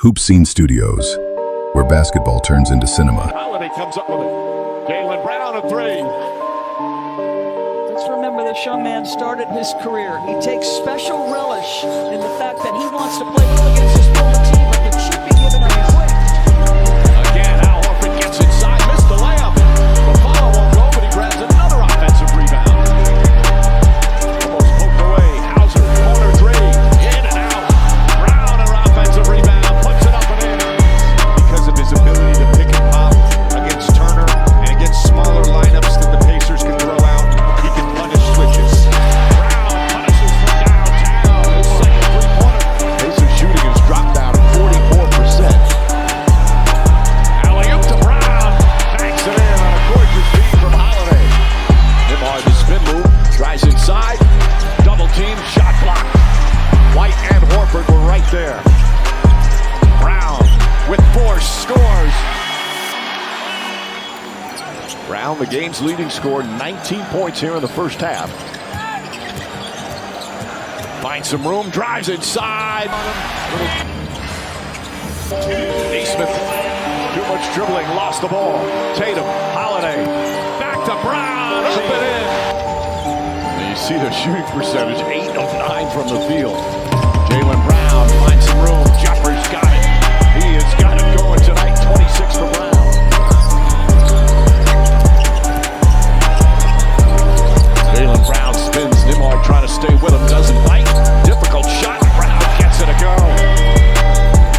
Hoop Scene Studios, where basketball turns into cinema. Holiday comes up with it. Jaylen Brown a three. Let's remember this young man started his career. He takes special relish in the fact that he wants to play well against his former team, but it should be given up quick. Again, Al Horford gets inside, missed the layup. The follow won't go, but he grabs another offensive rebound. Almost poked away. Hauser, corner three, in and out. Brown, an offensive rebound, puts it up and in. Because of his ability to pick and pop against Turner and against smaller lineups that the Pacers can throw out, he can punish switches. Brown punishes from downtown. His second three-pointer. Pacers shooting has dropped down 44%. Alley-oop to Brown. Banks it in on a gorgeous feed from Holiday. Nimar, the spin move, drives inside. Double team, shot block. White and Horford were right there. Brown with force scores. Brown, the game's leading scorer, 19 points here in the first half. Finds some room, drives inside. Neesmith, too much dribbling, lost the ball. Tatum, Holiday, back to Brown, up and in. And you see the shooting percentage, 8 of 9 from the field. Jaylen Brown finds some room, Jeffrey's got it. He has got it going tonight, 26 for Brown. Jaylen Brown spins, Nimar trying to stay with him, doesn't bite. Difficult shot, Brown gets it a go.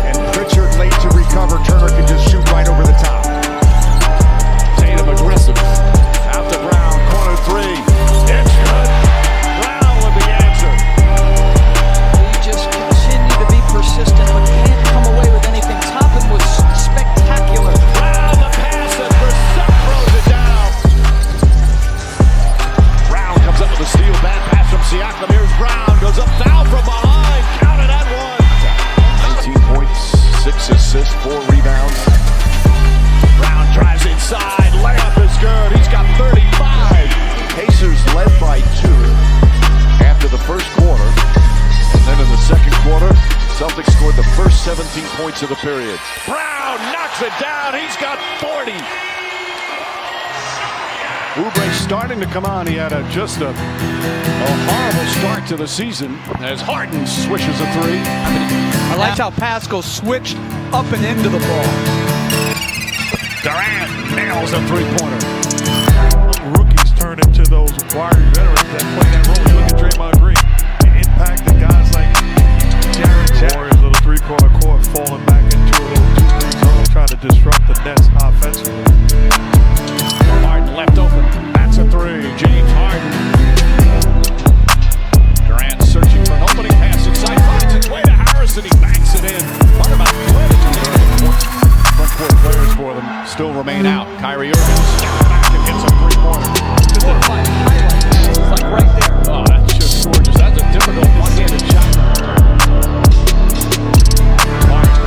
And Pritchard late to recover, Turner can just shoot right over the top. Tatum aggressive, out to Brown, corner three. It's good. Brown with the answer. He just continued to be persistent, but can't come away with anything. Toppin was spectacular. Brown the pass and Brissett throws it down. Brown comes up with a steal, bad pass from Siakam. Here's Brown, goes up, foul from behind, counted at one. 19 points, 6 assists, 4 rebounds. Brown drives inside, layup is good, he's got 35. Pacers led by 2 after the first quarter. And then in the second quarter, Celtics scored the first 17 points of the period. Brown knocks it down, he's got 40. Oubre starting to come on. He had just a horrible start to the season as Harden swishes a three. I liked how Pascal switched up and into the ball. Durant nails a three-pointer. Rookies turn into those wiry veterans that play that role. You look at Draymond Green, the impact that guys like Jarrett Jack, Warriors little three-quarter court falling back into a little 2-3 zone, trying to disrupt the Nets offensively. Harden left open. That's a three. James Harden. Durant searching for an opening pass inside. Finds its way to Harris and he banks it in. What about front court players for them still remain out. Kyrie Irving steps back and gets a three-pointer. It's like right there. Oh, that's just gorgeous. That's a difficult one-handed shot. Harden.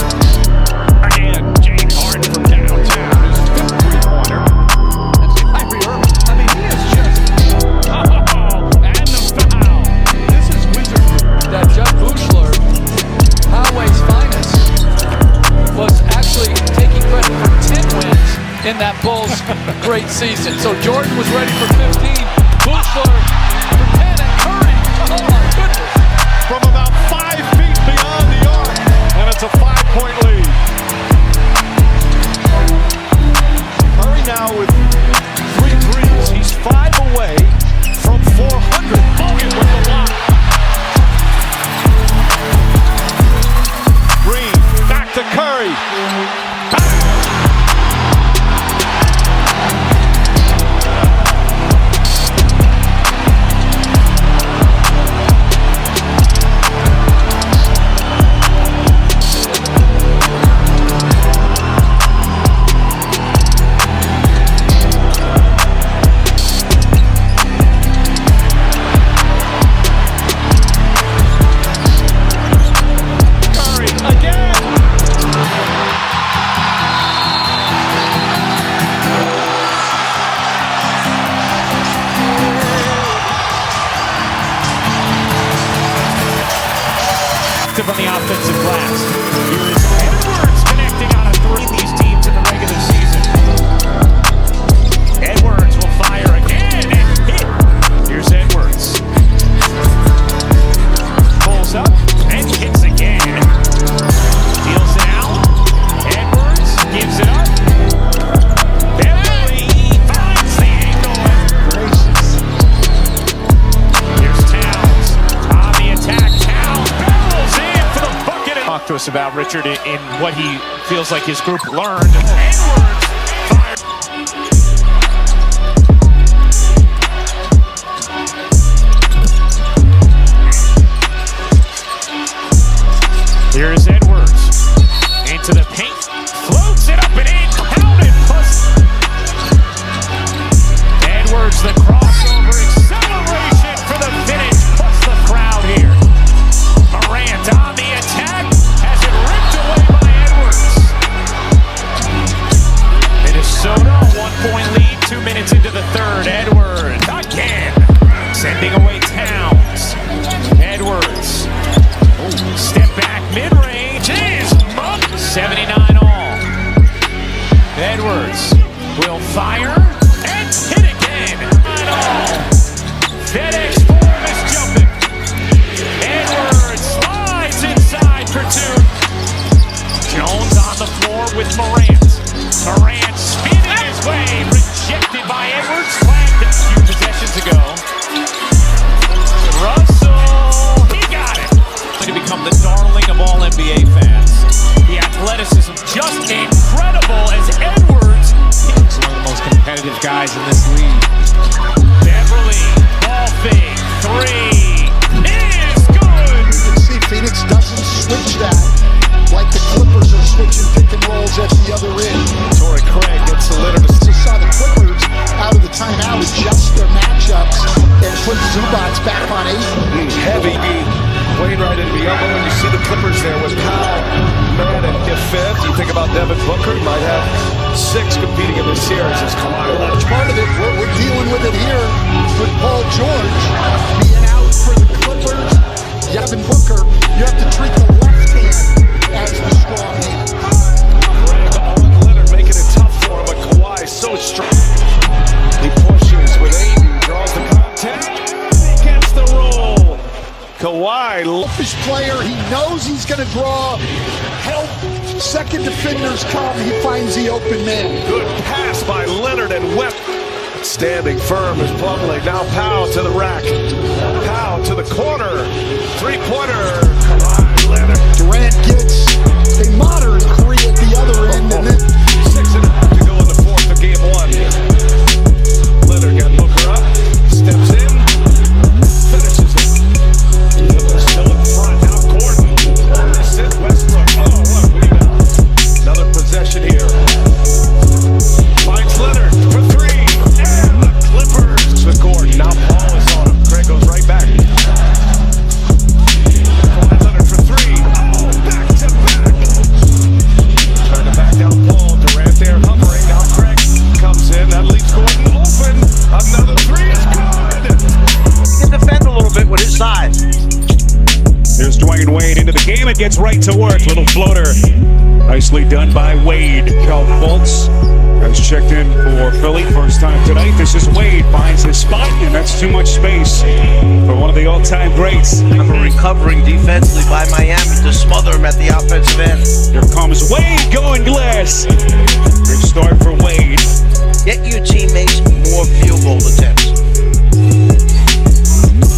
Again, James Harden from downtown. His fifth three-pointer. That's Kyrie Irving. I mean, he is just... Oh, and the foul. This is wizardry. That Judd Buechler, Poway's finest, was actually taking credit for 10 wins in that Bulls great season. So Jordan was ready for 15, Buechler for 10, and Curry, oh my goodness, From about 5 feet beyond the arc. And it's a 5-point lead. Curry now with 3 threes. He's 5 away from 400. Bogan with the block. Green back to Curry. Curry again. this about Richard in what he feels like his group learned. Edwards fired. Here's Edwards into the paint, floats it up and in, counted, plus Edwards, the crossover acceleration for the finish, plus the crowd here. Durant on the attack, has it ripped away by Edwards. Minnesota, 1-point lead, 2 minutes into the third. Edwards again, sending away Towns. Edwards, step back, mid-range, is 79 all. Edwards will fire and hit again. 9 all. FedEx Forum is jumping. Edwards slides inside for 2. Jones on the floor with Morant. Morant spinning his way, rejected by Edwards. Flagged a few possessions ago. Russell, he got it. To become the darling of all NBA fans. The athleticism just incredible as Edwards. He's one of the most competitive guys in this league. Beverly, ball fake, 3 is good. You can see Phoenix doesn't switch that like the Clippers are switching pick and rolls at the other end. Torrey Craig gets the litter. We saw the Clippers out of the timeout adjust their matchups and put Zubats back on 8. Heavy. Wainwright and Bielma, when you see the Clippers there with Kyle, Mann, and get 5th, you think about Devin Booker, he might have 6 competing in this series as Kawhi Leonard. Part of it, we're dealing with it here with Paul George being out for the Clippers. Devin Booker, you have to treat the left hand as the strong hand. Craig on Leonard making it tough for him, but Kawhi so strong. He pushes with Aiden, draws the contact, he gets the roll. Kawhi, Selfish player, he knows he's going to draw help. Second defenders come, he finds the open man. good pass by Leonard and Wemby. Standing firm is Plumlee. Now Powell to the rack. Powell to the corner. 3-pointer. Kawhi Leonard. Durant gets a modern 3 at the other end, and then 6.5 to go in the fourth of game 1. Leonard got Booker up. Steps in. Finishes it. Still in front. Now Gordon. Sit Westbrook. Oh, what a rebound. Another possession here. Finds Leonard for 3. And the Clippers with Gordon. Now Paul is on him. Craig goes right back. Kawhi Leonard for 3. Oh, back to back. Trying to back down Paul. Durant there hovering. Now Craig comes in. That leaves Gordon open. Another 3 is good. He can defend a little bit with his size. There's Dwayne Wade into the game. It gets right to work. Little floater. Nicely done by Wade. Cal Fultz has checked in for Philly. First time tonight. This is Wade. Finds his spot, and that's too much space for one of the all-time greats. Recovering defensively by Miami to smother him at the offensive end. Here comes Wade going glass. Great start for Wade. Get your teammates more field goal attempts.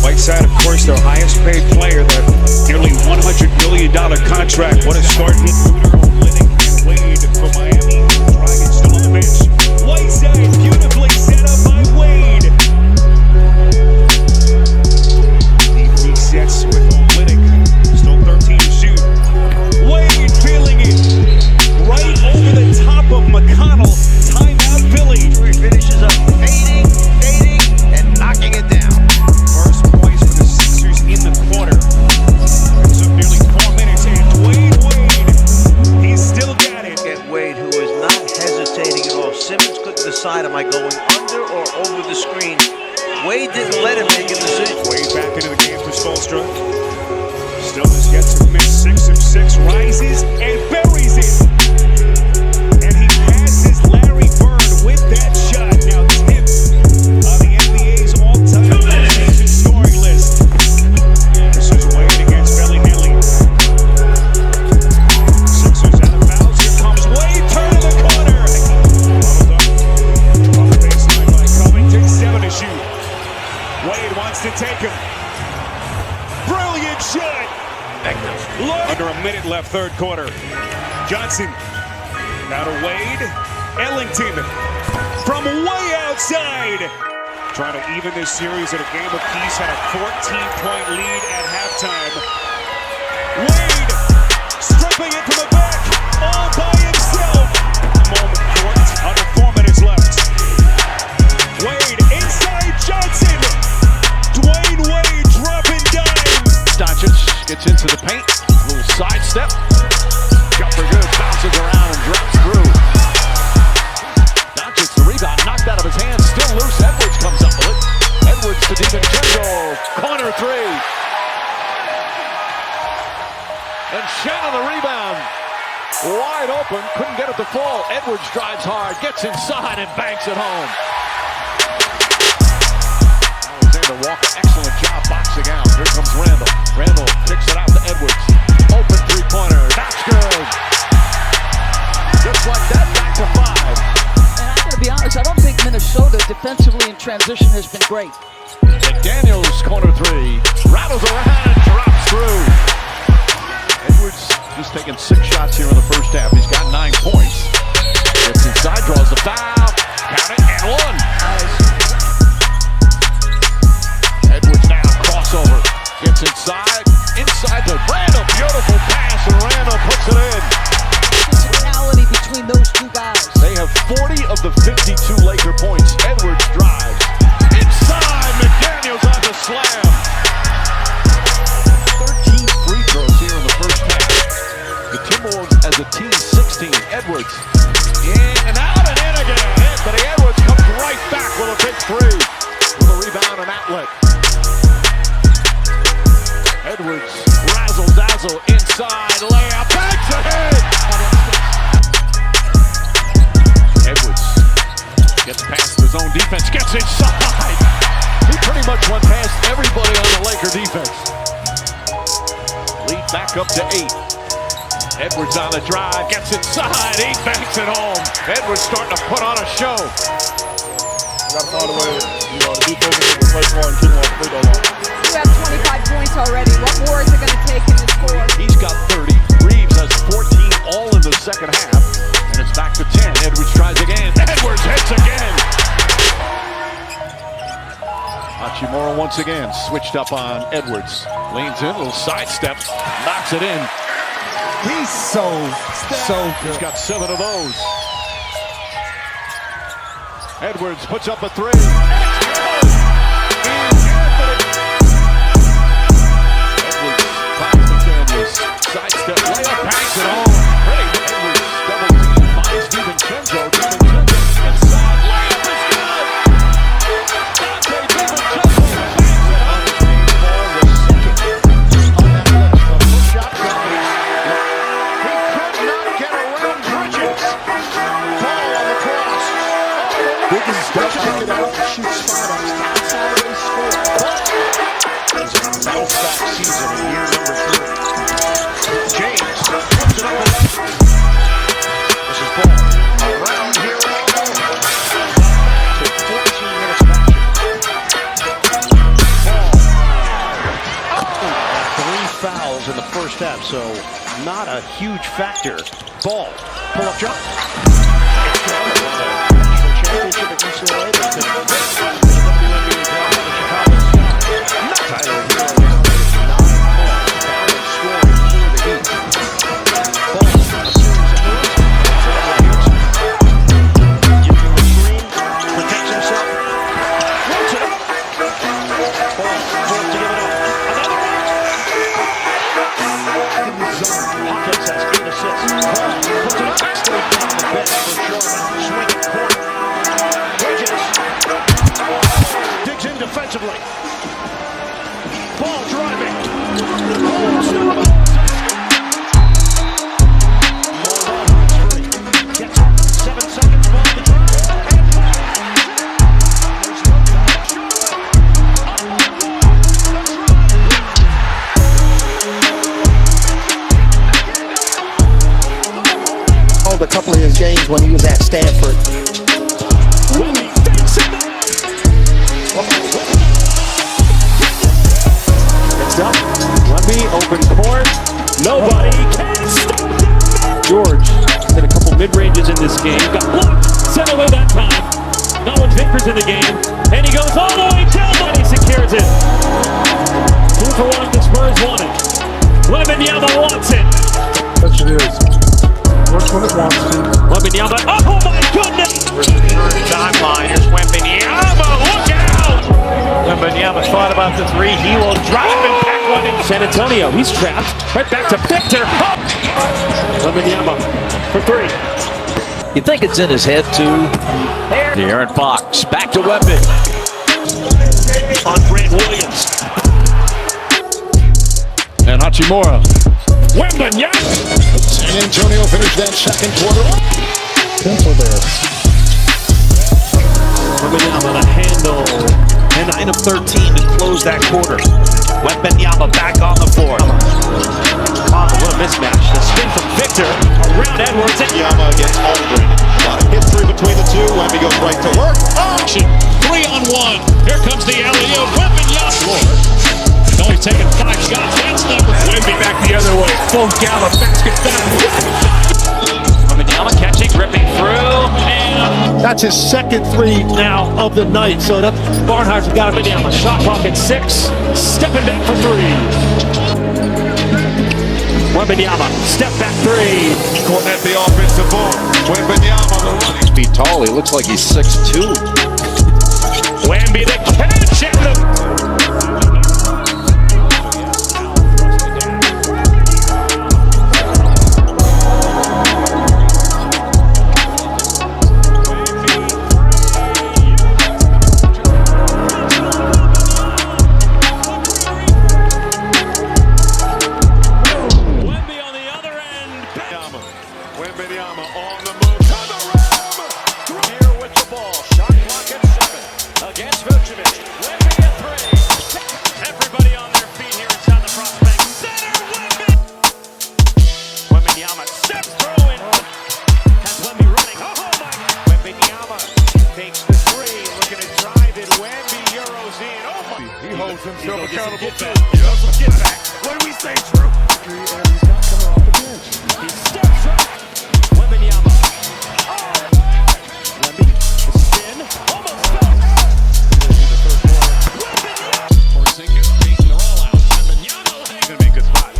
Whiteside, of course, their highest paid player, their nearly $100 million contract. What a start. And Wade for Miami. Dragon still on the bench. Whiteside beautifully set up by Wade. Deep resets with Olynyk. Still 13 to shoot. Wade feeling it. Right over the top of McConnell. Timeout Philly. He finishes up fading, and knocking it down. First points for the Sixers in the quarter. It took nearly 4 minutes, and Wade, he's still got it. Get Wade, who is not hesitating at all. Simmons couldn't decide. third quarter. Johnson now to Wade. Ellington from way outside. Trying to even this series at a game apiece. Had a 14-point lead at halftime. Wade stripping it from the back all by himself. Moment court. Under 4 minutes left. Wade inside Johnson. Dwayne Wade dropping dimes. Doncic gets into the paint. Little sidestep. Got for good. Bounces around and drops through. Doncic the rebound. Knocked out of his hands. Still loose. Edwards comes up with it. Edwards to DiVincenzo. Corner three. And Shannon the rebound. Wide open. Couldn't get it to fall. Edwards drives hard. Gets inside and banks it home. Alexander Walker. Excellent job boxing out. Here comes Randall. Randall kicks it out to Edwards. Open three-pointer. That's good. Just like that, back to 5. And I'm going to be honest, I don't think Minnesota defensively in transition has been great. McDaniels, corner three. Rattles around and drops through. Edwards just taking 6 shots here in the first half. He's got 9 points. Gets inside, draws the foul. Count it, and 1. Edwards now, crossover. Gets inside the Randall. Beautiful pass, and Randall puts it in. Physicality between those two guys. They have 40 of the 52 Laker points. Edwards drives. Inside, McDaniels on the slam. 13 free throws here in the first half. The Timberwolves as a team 16. Edwards in and out and in again. Anthony Edwards comes right back with a big 3. With a rebound and outlet. Edwards razzle-dazzle inside layup. Banks ahead. Edwards gets past his own defense. Gets inside. He pretty much went past everybody on the Laker defense. Lead back up to 8. Edwards on the drive. Gets inside. He banks it home. Edwards starting to put on a show. Got to find a way, the defense is the place one, keep on free throw line. You have 25 points already. What more is it going to take in this quarter? He's got 30. Reeves has 14 all in the second half. And it's back to 10. Edwards tries again. Edwards hits again. Hachimura once again switched up on Edwards. Leans in, little sidestep, knocks it in. He's so good. He's got 7 of those. Edwards puts up a 3. Edwards finds McDaniels. Sidestep layup, banks it home. Edwards double team finds DiVincenzo. DiVincenzo inside layup is good. Dante DiVincenzo banks it home. Ball was second on that list. The push shot drive. He could not get around Bridges. Ball on the cross. Wiggins does kick it out and shoots spot-ups. That's how they score. He's in a bounce-back season in year number 3. James puts it up and this is Ball. Around here. Took 14 minutes back. Ball. 3 fouls in the first half, so not a huge factor. Ball. Pull-up jump. Championship at UCLA. Tyler Hero is 9 points, scoring for the Heat. Ball, a series of moves. Gives him a screen, protects himself, wants it up. Ball, forced to give it up. Another one. In the zone, Hawkins has 8 assists. Ball, puts it up. Stays down the bench for Jordan. Swing it corner. Bridges. Digs in defensively. Ball driving. Gets 7 seconds. Ball to drive. A couple of his games when he was at Stanford. It's up. Wemby, open court. Nobody can George hit a couple mid-ranges in this game. Got blocked. Sent away that time. No one Vickers in the game. And he goes all the way down. And he secures it. 2 for 1. The Spurs want it. Wembanyama wants it. Yes, it is. Works when it wants to. Wembanyama. Oh my goodness! Timeline. Here's Wembanyama. Look out! Wembanyama thought about the three. He will drop and pack one in. San Antonio. He's trapped. Right back to Victor. Oh! Wembanyama for 3. You think it's in his head too? De'Aaron Fox. Back to Wemby. On Grant Williams. And Hachimura. Wembanyama. San Antonio finished that second quarter. Simple there. Wembanyama the handle. And 9 of 13 to close that quarter. Wembanyama back on the floor. Oh, what a mismatch. The spin from Victor. Around Edwards. And Yama gets Aldridge. Got a hit through between the two. Wemby goes right to work. 3-on-1. Here comes the alley-oop. Wembanyama. Only taking 5 shots. That's number 4. Wemby back the other way. Full gallop. Basket down. Wembanyama catching, ripping through. And That's his second 3 now of the night. So that's Barnhart's got him down. Shot clock at 6. Stepping back for 3. Wembanyama. Step back 3. caught at the offensive ball. Wembanyama the running. Feet tall, he looks like he's 6'2". Wemby the catch. And the Wembanyama on the move to the rim. Here with the ball. Shot clock at 7 against Vucevic. Wemby at 3. Everybody on their feet here inside the prospect center. Wemby. Wembanyama steps through and has Wemby running. Oh my! Wembanyama takes the 3. Looking to drive it. Wemby euros in. Oh my! He holds himself accountable too. He doesn't get back. What do we say, Drew? He steps up. Wembanyama. Oh! Wemby, the spin, almost fell. Porzingis taking the rollout. Wembanyama gonna be a good spot.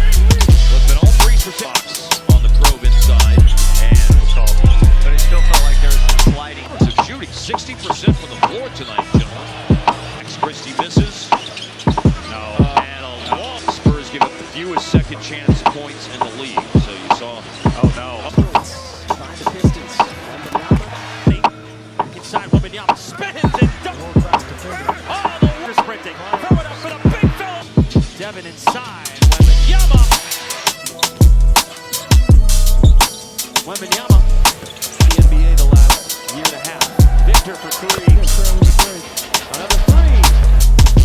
Looked at all 3 for Fox on the probe inside, and was called. But it still felt like there was some sliding. So shooting 60% from the floor tonight, gentlemen. Next, Christie misses. No, and a wall. Spurs give up the fewest second chance points in the league. So you saw. Oh no. Behind the Pistons. Wembanyama. Inside Wembanyama spins and double. Oh, the water sprinting. Throw it up for the big fella. Devin inside. Wembanyama. Wembanyama. The NBA the last year and a half. Victor for 3. Another 3.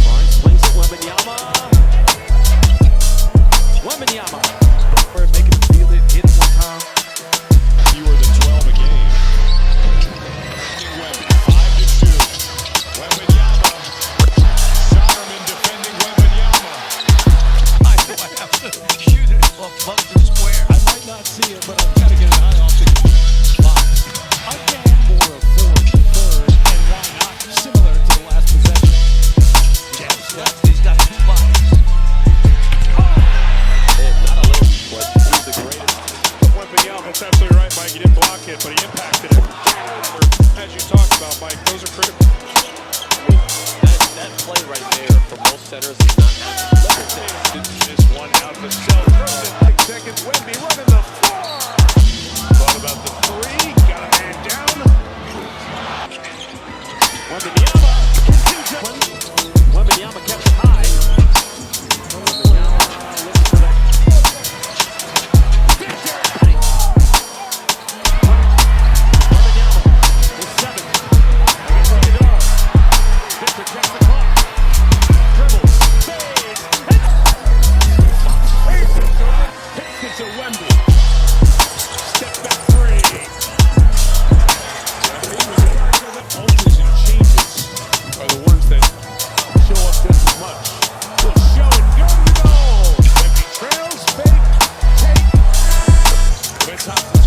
Barnes swings it. Wembanyama. Wembanyama. Making him feel it, hit one time. Fewer than 12 a game. Wemby, 5-2. Wembanyama. Sowerman defending Wembanyama. I know I have to shoot it above the square. I might not see it, but I've got to get an eye off the box. Again, for a 4th, 3rd, and why not? Similar to the last possession. He's got 2 bodies. That's absolutely right, Mike. He didn't block it, but he impacted it. As you talked about, Mike, those are critical. That play right there for most setters is not happening. This one out of the cell. 6 seconds, Wemby running the floor. Thought about the 3, got a man down. Wembanyama. Wembanyama kept it high.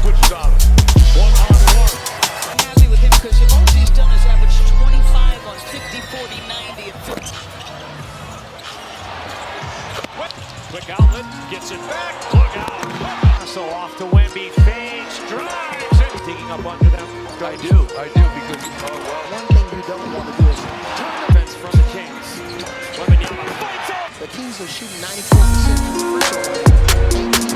switches on him. One-on-one. I'm happy with him because all he's done is average 25 on 50, 40, 90, and 50. Quick outlet, gets it back. Look out. So off to Wemby, fades, drives, and digging up under them. I do because One thing you don't want to do is turn defense from the Kings. Wemby fights it. the Kings are shooting 94% from the free throw line.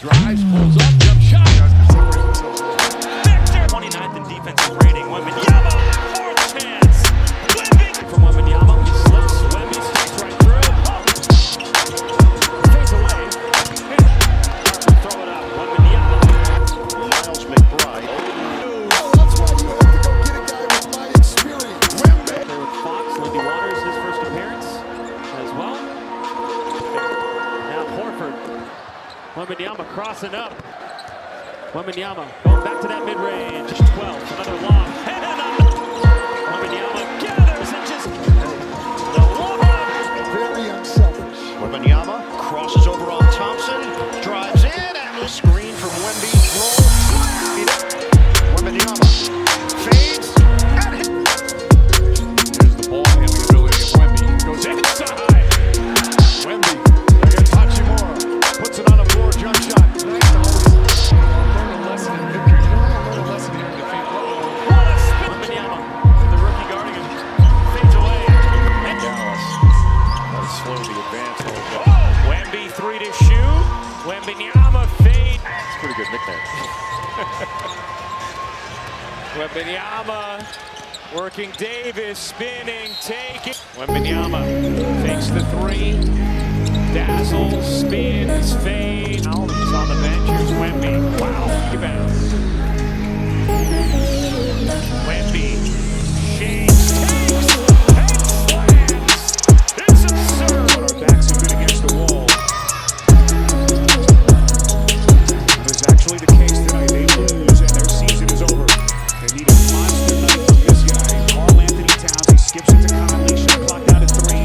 Drives, pulls up, jump shot. 29th in defensive rating. Wemby, fourth chance. Wemby from Wemby, he slips. Wemby sticks right through. Takes away. Throw it up. Wemby, Miles McBride. That's why you have to go get a guy with my experience. Wemby. Fox, Lindy Waters, his first appearance as well. Now Horford. Wemby crossing up. Wemby going back to that mid-range. 12, another lob. Wemby gathers and just the lob. Very unselfish. Wemby crosses over on Thompson, drives in, and the screen from Wemby. Wemby fades and hits. Here's the ball handling ability of Wemby. Goes inside. Wemby against Hachimura. Puts it on a floor jump shot. Wemby fade. It's a pretty good nickname. Wemby working Davis, spinning, taking. Wemby takes the three. Dazzles, spins, fade. Alden's on the bench. Here's Wemby. Wow, rebound. Wemby shakes, takes, and slams. It's absurd. Our backs have been against the wall. It's actually the case tonight. They lose and their season is over. They need a monster night from this guy. Carl Anthony Towns, he skips it to Conley. Shot clock down to 3.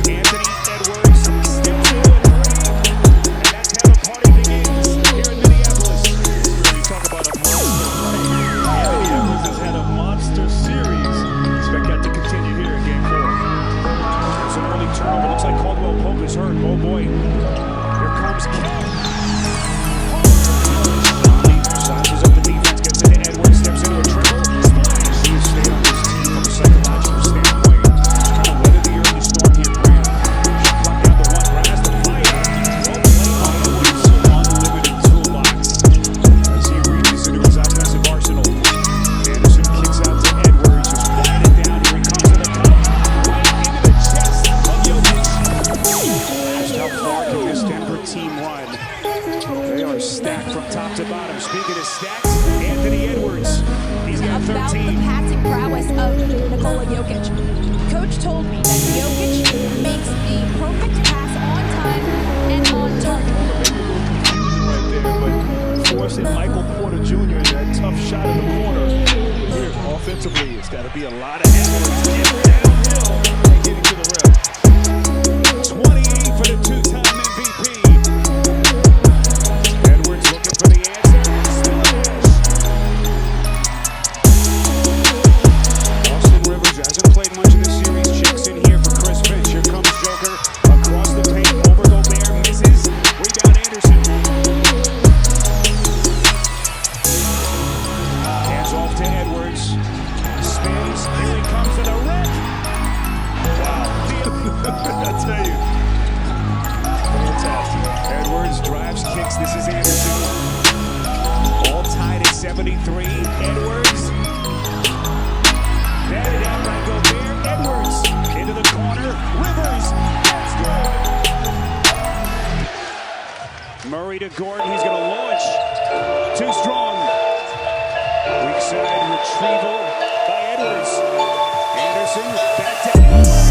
Anthony Edwards steps in. And that's how the party begins here in Minneapolis. You talk about a monster. Anthony Edwards has had a monster series. Expect that to continue here in Game 4. There's an early turnover. Looks like Caldwell Pope is hurt. Oh boy. Here comes King. Sizes up the defense, gets into Edwards, steps into a triple. He's stayed on this team from a psychological standpoint. Trying to weather the early storm here, Grant. Clock down to 1, grabs the fight. Well played by Edwards. Unlimited toolbox as he reaches into his offensive arsenal. Anderson kicks out to Edwards, just quiet it down. Here he comes to the cup. Right into the chest of Jokic. Just how far can this Denver team run? They are stacked from top to bottom. Speaking of stacks, Anthony Edwards. He's got 13. About the passing prowess of Nikola Jokic. Coach told me that Jokic makes the perfect pass lot of Edwards downhill and getting to the rim. 28 for the two-time MVP. Edwards looking for the answer. Still a dish. Austin Rivers hasn't played much of this series. Checks in here for Chris Finch. Here comes Joker across the paint. Over Gobert misses. Rebound Anderson. Hands off to Edwards. Spins. Here he comes to the rim. Wow. I tell you. Fantastic. Edwards drives, kicks. This is Anderson. All tied at 73. Edwards. Batted out by Gobert. Edwards. Into the corner. Rivers. That's good. Murray to Gordon. He's going to launch. Too strong. Weak side retrieval by Edwards. Anderson back to Edwards.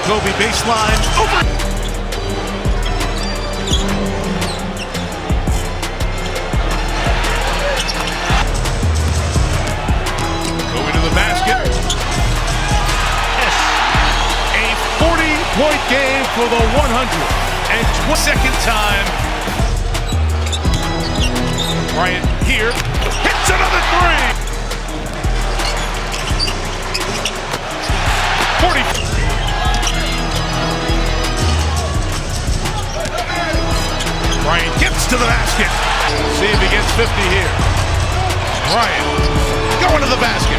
Kobe baseline over. Going to the basket. Yes. A 40-point game for the 122nd time. Bryant here hits another three. 40. Bryant gets to the basket. See if he gets 50 here. Bryant going to the basket.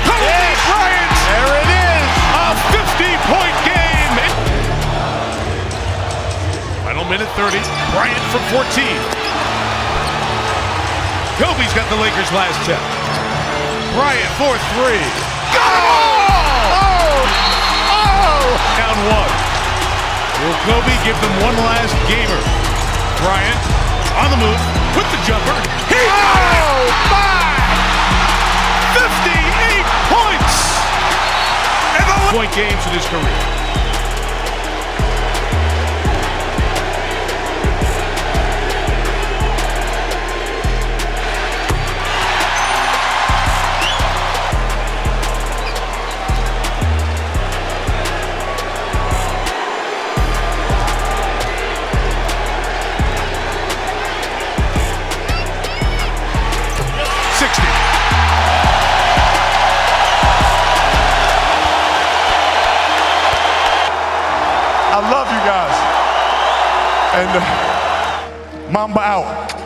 Kobe Bryant! There it is! A 50-point game! Final minute 30. Bryant from 14. Kobe's got the Lakers' last check. Bryant for three. Go! Down one. Will Kobe give them one last gamer? Bryant on the move with the jumper. He my! 58 points! And the point games in his career. And Mamba out.